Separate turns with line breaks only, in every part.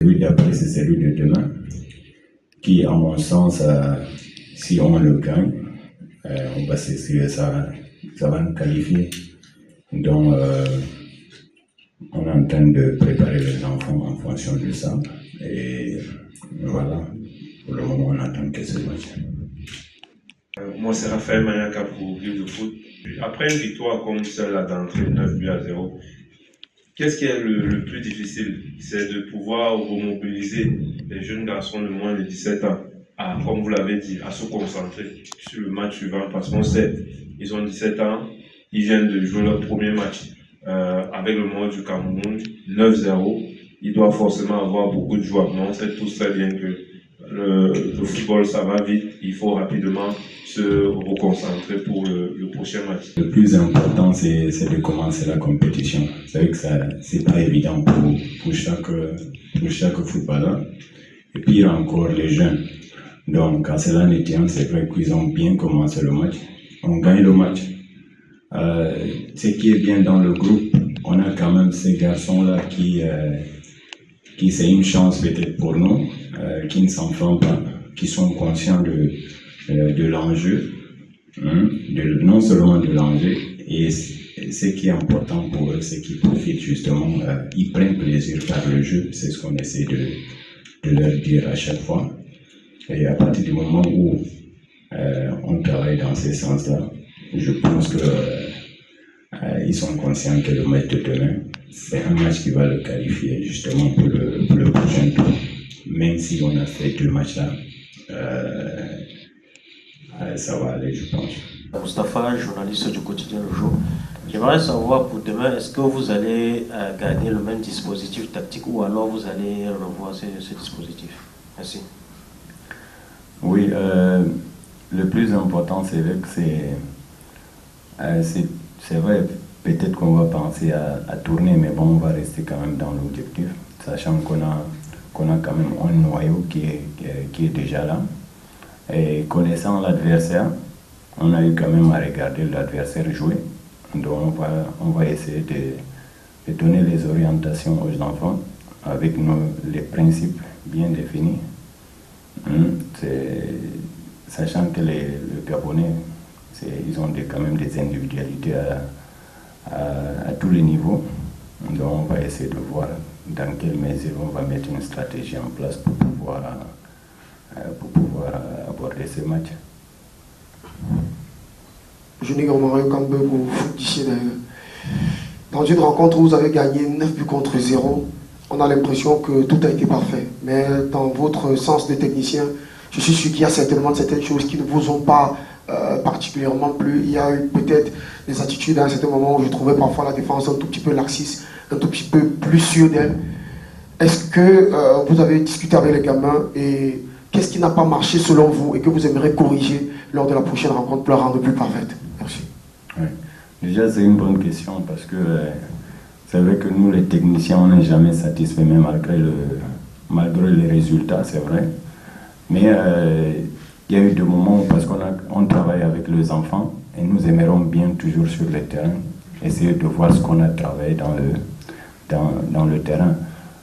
Celui d'après, c'est celui de demain, qui, à mon sens, si on le gagne, on va s'essayer, ça va nous qualifier. Donc, on est en train de préparer les enfants en fonction de ça. Et voilà, pour le moment, on attend que ce match.
Moi, c'est Raphaël Mayaka pour Griffe de Foot. Après une victoire comme celle-là d'entrée 9-0, qu'est-ce qui est le plus difficile? C'est de pouvoir remobiliser les jeunes garçons de moins de 17 ans à, comme vous l'avez dit, à se concentrer sur le match suivant, parce qu'on sait, ils ont 17 ans, ils viennent de jouer leur premier match avec le Mali du Cameroun, 9-0, ils doivent forcément avoir beaucoup de joie. Mais on sait tous très bien que le football, ça va vite, il faut rapidement se reconcentrer pour le prochain match.
Le plus important, c'est de commencer la compétition. C'est vrai que c'est pas évident pour chaque footballeur. Et pire encore, les jeunes. Donc, à cela ne tient, c'est vrai qu'ils ont bien commencé le match. On gagne le match. Ce qui est bien dans le groupe, on a quand même ces garçons-là qui c'est une chance peut-être pour nous, qui ne s'enflamment pas, qui sont conscients de l'enjeu, non seulement de l'enjeu, et ce qui est important pour eux, c'est qu'ils profitent justement, ils prennent plaisir par le jeu, c'est ce qu'on essaie de leur dire à chaque fois. Et à partir du moment où on travaille dans ce sens-là, je pense que ils sont conscients que le match de demain, c'est un match qui va le qualifier justement pour le prochain tour. Même si on a fait 2 matchs-là, ça va aller, je pense.
Moustapha, journaliste du quotidien Le Jour. J'aimerais savoir pour demain, est-ce que vous allez garder le même dispositif tactique ou alors vous allez revoir ce dispositif? Merci.
Oui, le plus important, c'est vrai que c'est vrai, peut-être qu'on va penser à tourner, mais bon, on va rester quand même dans l'objectif, sachant qu'on a quand même un noyau qui est déjà là. Et connaissant l'adversaire, on a eu quand même à regarder l'adversaire jouer. Donc on va essayer de donner les orientations aux enfants avec les principes bien définis. Sachant que les Gabonais, ils ont quand même des individualités à tous les niveaux. Donc on va essayer de voir dans quelle mesure on va mettre une stratégie en place pour pouvoir aborder ces matchs.
Je n'ai Mario Campbell pour Foot d'ici. Dans une rencontre où vous avez gagné 9 buts contre 0, on a l'impression que tout a été parfait. Mais dans votre sens de technicien, je suis sûr qu'il y a certainement certaines choses qui ne vous ont pas particulièrement plu. Il y a eu peut-être des attitudes à un certain moment où je trouvais parfois la défense un tout petit peu laxiste, un tout petit peu plus sûre d'elle. Est-ce que vous avez discuté avec les gamins et qu'est-ce qui n'a pas marché selon vous et que vous aimeriez corriger lors de la prochaine rencontre pour la rendre plus parfaite? Merci.
Oui. Déjà, c'est une bonne question parce que c'est vrai que nous, les techniciens, on n'est jamais satisfaits, même malgré les résultats, c'est vrai. Mais il y a eu des moments où, parce qu'on travaille avec les enfants et nous aimerons bien toujours sur le terrain, essayer de voir ce qu'on a travaillé dans le terrain.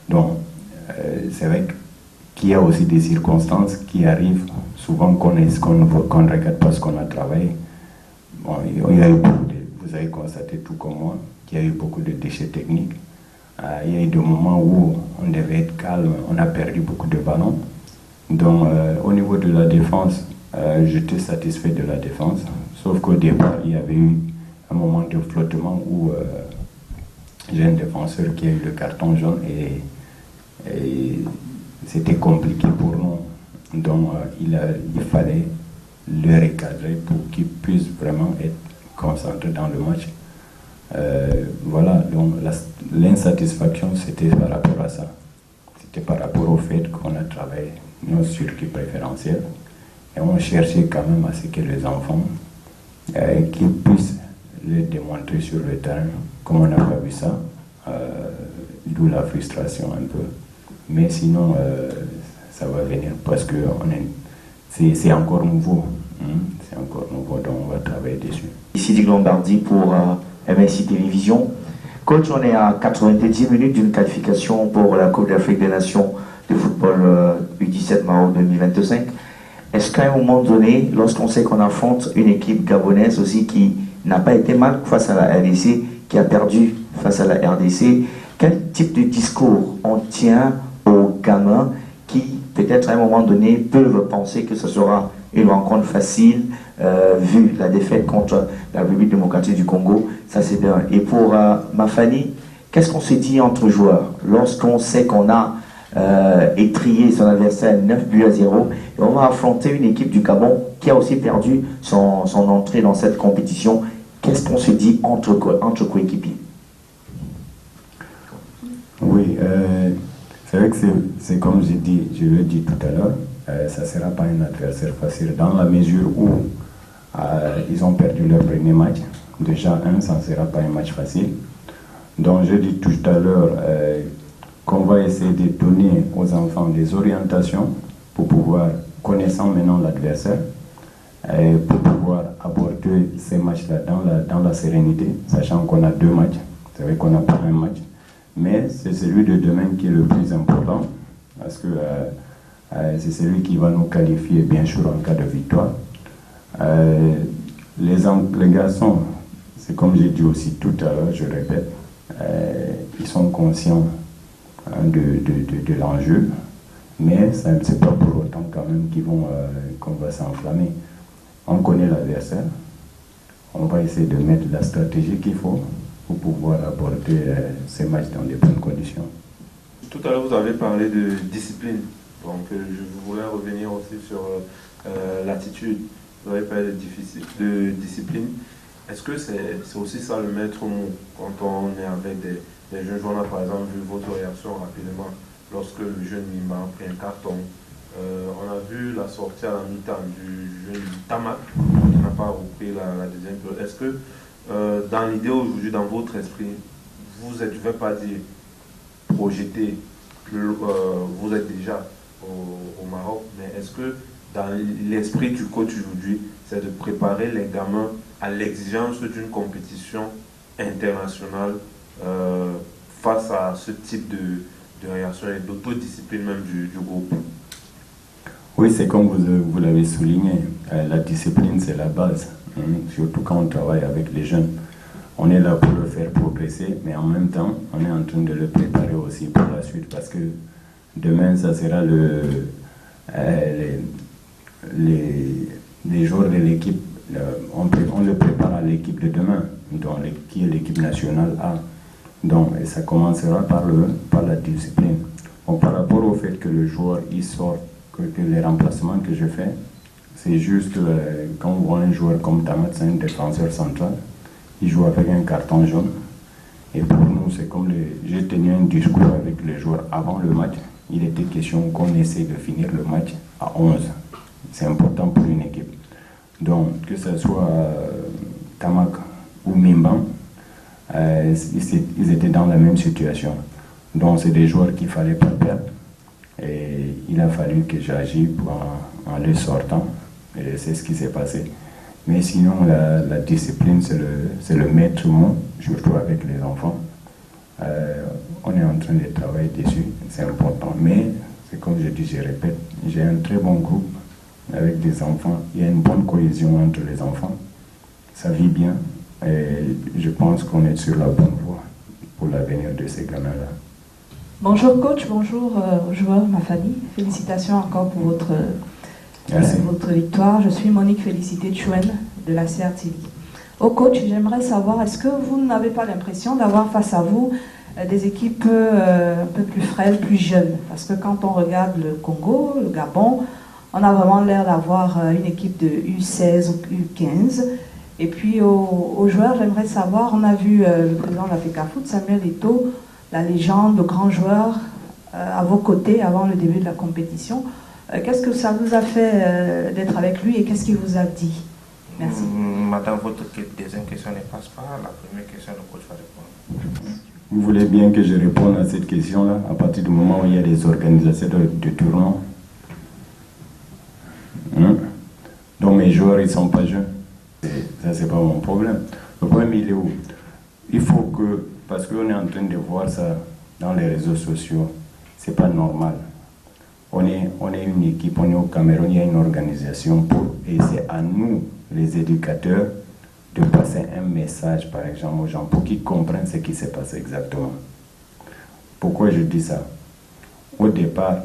Donc, c'est vrai qu'il y a aussi des circonstances qui arrivent souvent qu'on ne regarde pas ce qu'on a travaillé. Bon, il y a eu vous avez constaté tout comme moi qu'il y a eu beaucoup de déchets techniques. Il y a eu des moments où on devait être calme, on a perdu beaucoup de ballons. Donc, au niveau de la défense, j'étais satisfait de la défense. Sauf qu'au départ, il y avait eu un moment de flottement où j'ai un défenseur qui a eu le carton jaune et c'était compliqué pour nous. Donc, il fallait le recadrer pour qu'il puisse vraiment être concentré dans le match. Voilà, donc l'insatisfaction, c'était par rapport à ça. C'était par rapport au fait qu'on a travaillé nos circuits préférentiels et on cherchait quand même à ce que les enfants qu'ils puissent le démontrer sur le terrain. Comme on n'a pas vu ça, d'où la frustration un peu. Mais sinon, ça va venir parce que c'est encore nouveau. C'est encore nouveau, donc on va travailler dessus.
Ici Dick Lombardi pour MSI Télévision. Coach, on est à 90 minutes d'une qualification pour la Coupe d'Afrique des Nations de football U17 Maroc 2025. Est-ce qu'à un moment donné, lorsqu'on sait qu'on affronte une équipe gabonaise aussi qui n'a pas été mal face à la RDC, qui a perdu face à la RDC, quel type de discours on tient aux gamins qui, peut-être à un moment donné, peuvent penser que ce sera une rencontre facile, vu la défaite contre la République démocratique du Congo? Ça, c'est bien. Et pour Mafani, qu'est-ce qu'on se dit entre joueurs lorsqu'on sait qu'on a étrié son adversaire 9-0 et on va affronter une équipe du Gabon qui a aussi perdu son entrée dans cette compétition? Qu'est-ce qu'on se dit entre coéquipiers?
Oui, c'est vrai que c'est comme je l'ai dit tout à l'heure, ça ne sera pas un adversaire facile dans la mesure où ils ont perdu leur premier match. Déjà, ça ne sera pas un match facile. Donc, je dis tout à l'heure qu'on va essayer de donner aux enfants des orientations pour pouvoir, connaissant maintenant l'adversaire, pour pouvoir aborder ces matchs-là dans la sérénité, sachant qu'on a 2 matchs. C'est vrai qu'on n'a pas un match. Mais c'est celui de demain qui est le plus important, parce que c'est celui qui va nous qualifier, bien sûr, en cas de victoire. Les garçons, c'est comme j'ai dit aussi tout à l'heure, je répète, ils sont conscients de l'enjeu, mais ce n'est pas pour autant quand même qu'on va s'enflammer. On connaît l'adversaire, on va essayer de mettre la stratégie qu'il faut pour pouvoir aborder ces matchs dans de bonnes conditions.
Tout à l'heure, vous avez parlé de discipline. Donc, je voulais revenir aussi sur l'attitude. Vous avez parlé de discipline. Est-ce que c'est aussi ça le maître mot quand on est avec des jeunes joueurs? On a par exemple vu votre réaction rapidement lorsque le jeune Mimba a pris un carton. On a vu la sortie à la mi-temps du jeune Tamak qui n'a pas repris la deuxième période. Est-ce que dans l'idée aujourd'hui, dans votre esprit, vous êtes, je ne vais pas dire projeté, vous êtes déjà au Maroc, mais est-ce que dans l'esprit du coach aujourd'hui, c'est de préparer les gamins à l'exigence d'une compétition internationale face à ce type de réaction et d'autodiscipline même du groupe?
Oui, c'est comme vous l'avez souligné, la discipline c'est la base, surtout quand on travaille avec les jeunes. On est là pour le faire progresser, mais en même temps, on est en train de le préparer aussi pour la suite, parce que demain, ça sera les joueurs de l'équipe, on le prépare à l'équipe de demain, donc, qui est l'équipe nationale A. Donc, et ça commencera par la discipline. Donc, par rapport au fait que le joueur il sort, que les remplacements que je fais, c'est juste quand on voit un joueur comme Tamat, c'est un défenseur central, il joue avec un carton jaune. Et pour nous, c'est comme j'ai tenu un discours avec les joueurs avant le match. Il était question qu'on essaie de finir le match à 11. C'est important pour une équipe. Donc, que ce soit Tamak ou Mimban, ils étaient dans la même situation. Donc, c'est des joueurs qu'il ne fallait pas perdre. Et il a fallu que j'agisse en les sortant. Et c'est ce qui s'est passé. Mais sinon, la discipline, c'est le maître mot, surtout avec les enfants. On est en train de travailler dessus, c'est important. Mais, c'est comme je dis, je répète, j'ai un très bon groupe avec des enfants. Il y a une bonne cohésion entre les enfants. Ça vit bien. Et je pense qu'on est sur la bonne voie pour l'avenir de ces gamins-là.
Bonjour coach, bonjour joueur Mafani. Félicitations encore pour votre victoire. Je suis Monique Félicité Chuen de la CRTV. Au coach, j'aimerais savoir, est-ce que vous n'avez pas l'impression d'avoir face à vous des équipes un peu plus frêles, plus jeunes? Parce que quand on regarde le Congo, le Gabon, on a vraiment l'air d'avoir une équipe de U16 ou U15. Et puis aux joueurs, j'aimerais savoir, on a vu le président de la FECAFOOT, Samuel Eto'o, la légende, le grand joueur, à vos côtés avant le début de la compétition. Qu'est-ce que ça vous a fait d'être avec lui et qu'est-ce qu'il vous a dit? Merci.
Madame, votre deuxième question ne passe pas. La première question, le coach va répondre.
Vous voulez bien que je réponde à cette question-là à partir du moment où il y a des organisateurs de tournois? Donc mes joueurs, ils ne sont pas jeunes. Ça, c'est pas mon problème. Le problème, il est où? Il faut que parce qu'on est en train de voir ça dans les réseaux sociaux, c'est pas normal. On est une équipe, on est au Cameroun, il y a une organisation et c'est à nous, les éducateurs, de passer un message, par exemple, aux gens pour qu'ils comprennent ce qui s'est passé exactement. Pourquoi je dis ça? Au départ,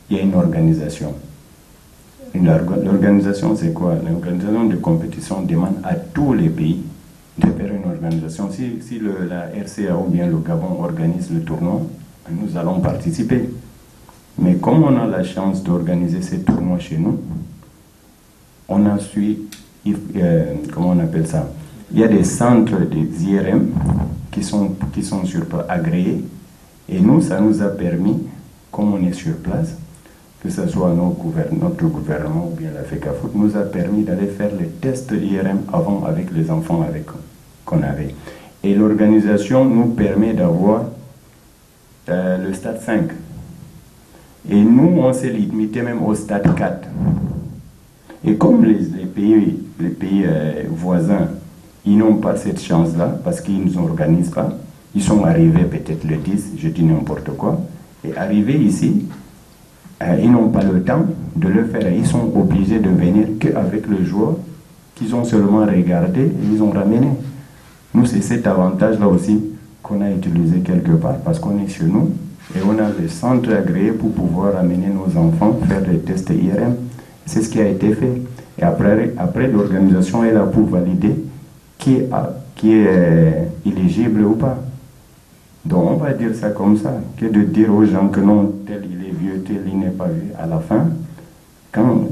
il y a une organisation. L'organisation, c'est quoi? L'organisation de compétition demande à tous les pays de faire une organisation. Si la RCA ou bien le Gabon organise le tournoi, nous allons participer. Mais comme on a la chance d'organiser ces tournois chez nous, on a su, comment on appelle ça? Il y a des centres des IRM qui sont agréés. Et nous, ça nous a permis, comme on est sur place, que ce soit notre gouvernement ou bien la FECAFOOT, nous a permis d'aller faire les tests IRM avant avec les enfants qu'on avait. Et l'organisation nous permet d'avoir le stade 5. Et nous, on s'est limité même au stade 4. Et comme les pays voisins, ils n'ont pas cette chance-là, parce qu'ils ne organisent pas, ils sont arrivés peut-être le 10, je dis n'importe quoi, et arrivés ici, ils n'ont pas le temps de le faire. Ils sont obligés de venir qu'avec le joueur qu'ils ont seulement regardé et ils ont ramené. Nous, c'est cet avantage-là aussi qu'on a utilisé quelque part, parce qu'on est chez nous et on a des centres agréés pour pouvoir amener nos enfants faire les tests IRM. C'est ce qui a été fait. Et après l'organisation est là pour valider qui est éligible ou pas. Donc on va dire ça comme ça, que de dire aux gens que non, tel il est vieux, tel il n'est pas vieux. À la fin, quand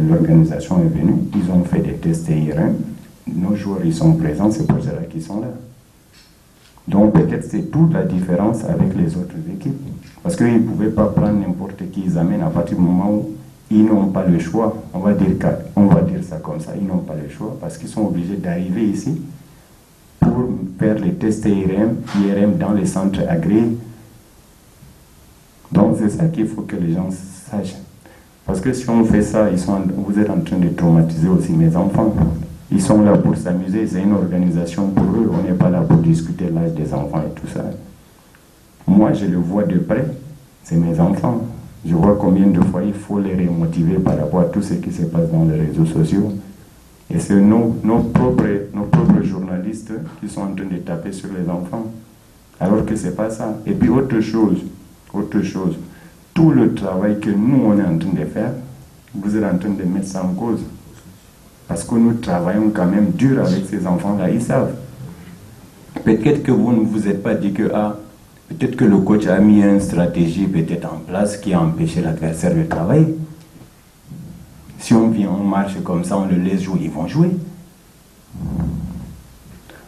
l'organisation est venue, ils ont fait des tests IRM, nos joueurs ils sont présents, c'est pour cela qu'ils sont là. Donc peut-être c'est toute la différence avec les autres équipes. Parce qu'ils ne pouvaient pas prendre n'importe qui ils amènent à partir du moment où ils n'ont pas le choix. On va dire ça comme ça, ils n'ont pas le choix parce qu'ils sont obligés d'arriver ici pour faire les tests IRM dans les centres agréés. Donc c'est ça qu'il faut que les gens sachent. Parce que si on fait ça, vous êtes en train de traumatiser aussi mes enfants. Ils sont là pour s'amuser, c'est une organisation pour eux. On n'est pas là pour discuter l'âge des enfants et tout ça. Moi, je le vois de près, c'est mes enfants. Je vois combien de fois il faut les remotiver par rapport à tout ce qui se passe dans les réseaux sociaux. Et c'est nos propres journalistes qui sont en train de taper sur les enfants. Alors que ce n'est pas ça. Et puis autre chose, tout le travail que nous, on est en train de faire, vous êtes en train de mettre ça en cause. Parce que nous travaillons quand même dur avec ces enfants-là, ils savent. Peut-être que vous ne vous êtes pas dit que, peut-être que le coach a mis une stratégie peut-être en place qui a empêché l'adversaire de travailler. Si on vient, on marche comme ça, on le laisse jouer, ils vont jouer.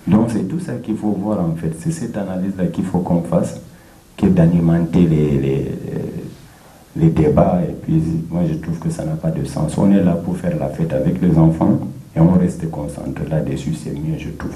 Donc c'est tout ça qu'il faut voir en fait. C'est cette analyse-là qu'il faut qu'on fasse, qui est d'alimenter les débats. Et puis moi je trouve que ça n'a pas de sens. On est là pour faire la fête avec les enfants et on reste concentré là-dessus, c'est mieux je trouve.